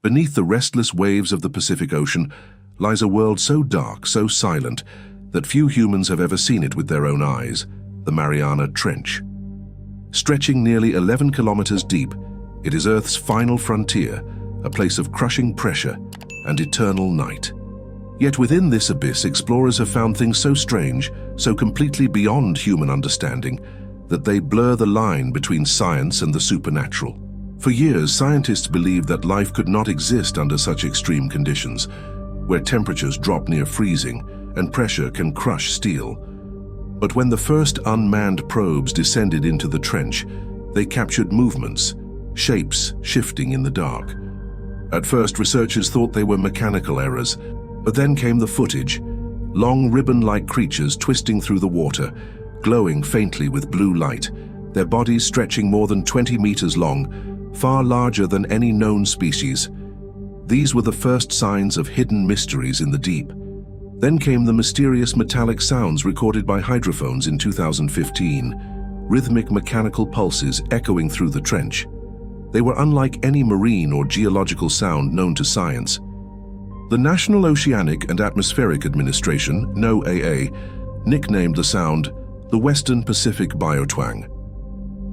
Beneath the restless waves of the Pacific Ocean lies a world so dark, so silent, that few humans have ever seen it with their own eyes, the Mariana Trench. Stretching nearly 11 kilometers deep, it is Earth's final frontier, a place of crushing pressure and eternal night. Yet within this abyss, explorers have found things so strange, so completely beyond human understanding, that they blur the line between science and the supernatural. For years, scientists believed that life could not exist under such extreme conditions, where temperatures drop near freezing and pressure can crush steel. But when the first unmanned probes descended into the trench, they captured movements, shapes shifting in the dark. At first, researchers thought they were mechanical errors, but then came the footage, long ribbon-like creatures twisting through the water, glowing faintly with blue light, their bodies stretching more than 20 meters long, far larger than any known species. These were the first signs of hidden mysteries in the deep. Then came the mysterious metallic sounds recorded by hydrophones in 2015, rhythmic mechanical pulses echoing through the trench. They were unlike any marine or geological sound known to science. The National Oceanic and Atmospheric Administration, NOAA, nicknamed the sound the Western Pacific Biotwang.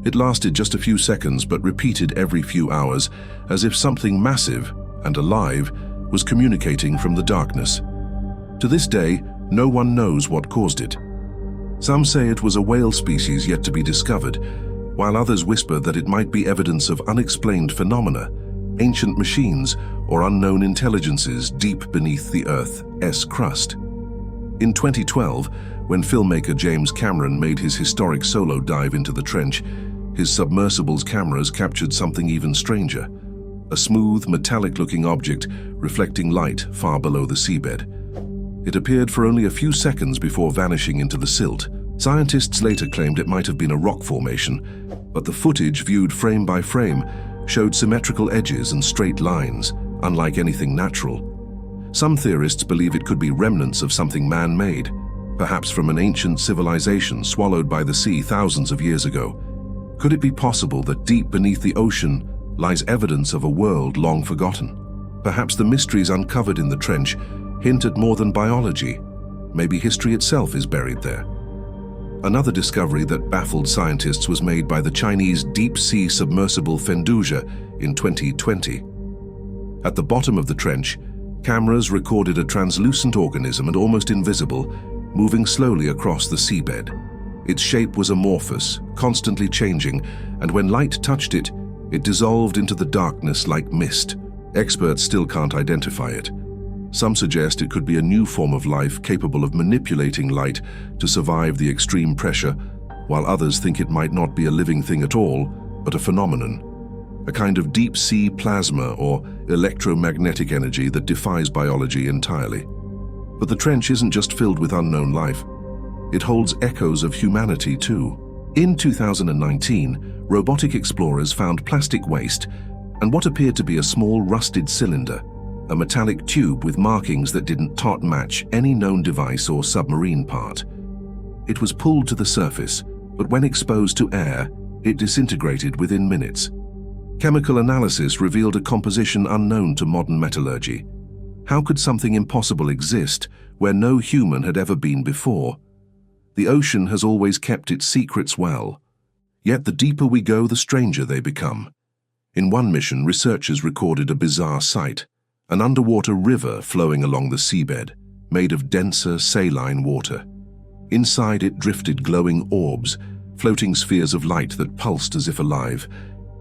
It lasted just a few seconds but repeated every few hours, as if something massive and alive was communicating from the darkness. To this day, no one knows what caused it. Some say it was a whale species yet to be discovered, while others whisper that it might be evidence of unexplained phenomena, ancient machines, or unknown intelligences deep beneath the Earth's crust. In 2012, when filmmaker James Cameron made his historic solo dive into the trench, his submersible's cameras captured something even stranger, a smooth, metallic-looking object reflecting light far below the seabed. It appeared for only a few seconds before vanishing into the silt. Scientists later claimed it might have been a rock formation, but the footage, viewed frame by frame, showed symmetrical edges and straight lines, unlike anything natural. Some theorists believe it could be remnants of something man-made, perhaps from an ancient civilization swallowed by the sea thousands of years ago. Could it be possible that deep beneath the ocean lies evidence of a world long forgotten? Perhaps the mysteries uncovered in the trench hint at more than biology. Maybe history itself is buried there. Another discovery that baffled scientists was made by the Chinese deep-sea submersible Fendouzha in 2020. At the bottom of the trench, cameras recorded a translucent organism and almost invisible, moving slowly across the seabed. Its shape was amorphous, constantly changing, and when light touched it, it dissolved into the darkness like mist. Experts still can't identify it. Some suggest it could be a new form of life capable of manipulating light to survive the extreme pressure, while others think it might not be a living thing at all, but a phenomenon, a kind of deep-sea plasma or electromagnetic energy that defies biology entirely. But the trench isn't just filled with unknown life. It holds echoes of humanity too. In 2019, robotic explorers found plastic waste and what appeared to be a small rusted cylinder, a metallic tube with markings that didn't match any known device or submarine part. It was pulled to the surface, but when exposed to air, it disintegrated within minutes. Chemical analysis revealed a composition unknown to modern metallurgy. How could something impossible exist where no human had ever been before? The ocean has always kept its secrets well. Yet the deeper we go, the stranger they become. In one mission, researchers recorded a bizarre sight, an underwater river flowing along the seabed, made of denser, saline water. Inside it drifted glowing orbs, floating spheres of light that pulsed as if alive.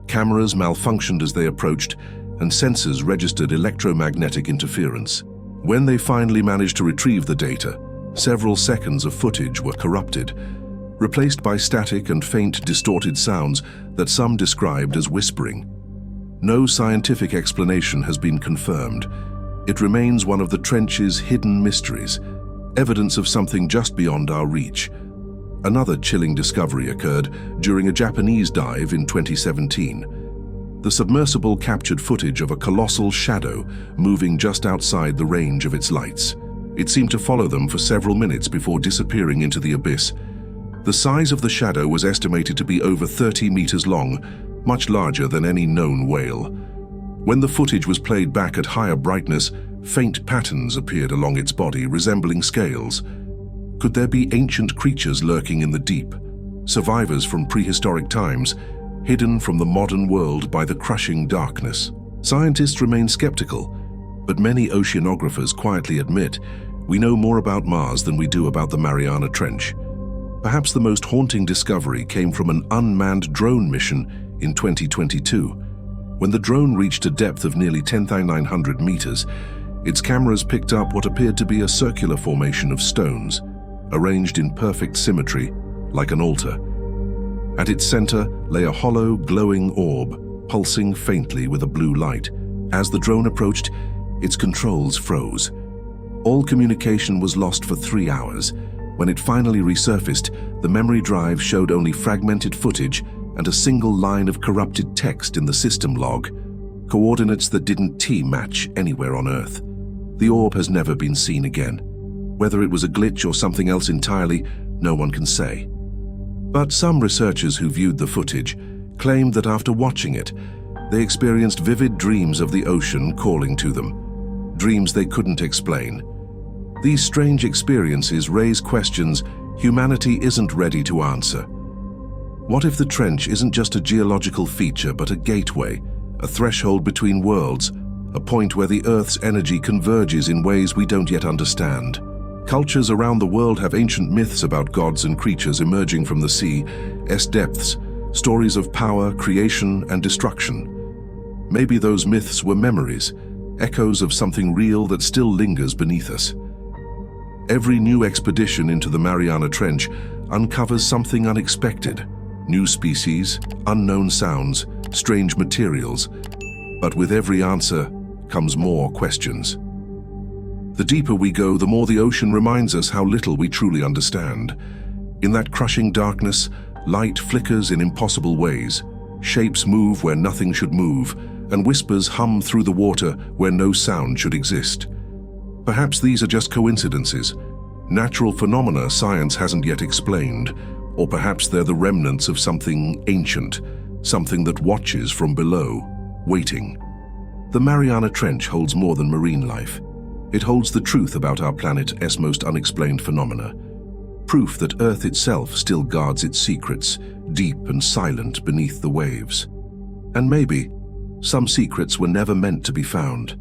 Cameras malfunctioned as they approached, and sensors registered electromagnetic interference. When they finally managed to retrieve the data, several seconds of footage were corrupted, replaced by static and faint distorted sounds that some described as whispering. No scientific explanation has been confirmed. It remains one of the trench's hidden mysteries, evidence of something just beyond our reach. Another chilling discovery occurred during a Japanese dive in 2017. The submersible captured footage of a colossal shadow moving just outside the range of its lights. It seemed to follow them for several minutes before disappearing into the abyss. The size of the shadow was estimated to be over 30 meters long, much larger than any known whale. When the footage was played back at higher brightness, faint patterns appeared along its body, resembling scales. Could there be ancient creatures lurking in the deep, survivors from prehistoric times, hidden from the modern world by the crushing darkness? Scientists remain skeptical, but many oceanographers quietly admit we know more about Mars than we do about the Mariana Trench. Perhaps the most haunting discovery came from an unmanned drone mission in 2022. When the drone reached a depth of nearly 10,900 meters, its cameras picked up what appeared to be a circular formation of stones, arranged in perfect symmetry, like an altar. At its center lay a hollow, glowing orb, pulsing faintly with a blue light. As the drone approached, its controls froze. All communication was lost for 3 hours. When it finally resurfaced, the memory drive showed only fragmented footage and a single line of corrupted text in the system log, coordinates that didn't T-match anywhere on Earth. The orb has never been seen again. Whether it was a glitch or something else entirely, no one can say. But some researchers who viewed the footage claimed that after watching it, they experienced vivid dreams of the ocean calling to them, dreams they couldn't explain. These strange experiences raise questions humanity isn't ready to answer. What if the trench isn't just a geological feature but a gateway, a threshold between worlds, a point where the Earth's energy converges in ways we don't yet understand? Cultures around the world have ancient myths about gods and creatures emerging from the sea's depths, stories of power, creation, and destruction. Maybe those myths were memories, echoes of something real that still lingers beneath us. Every new expedition into the Mariana Trench uncovers something unexpected. New species, unknown sounds, strange materials. But with every answer comes more questions. The deeper we go, the more the ocean reminds us how little we truly understand. In that crushing darkness, light flickers in impossible ways. Shapes move where nothing should move, and whispers hum through the water where no sound should exist. Perhaps these are just coincidences, natural phenomena science hasn't yet explained, or perhaps they're the remnants of something ancient, something that watches from below, waiting. The Mariana Trench holds more than marine life. It holds the truth about our planet's most unexplained phenomena. Proof that Earth itself still guards its secrets, deep and silent beneath the waves. And maybe, some secrets were never meant to be found.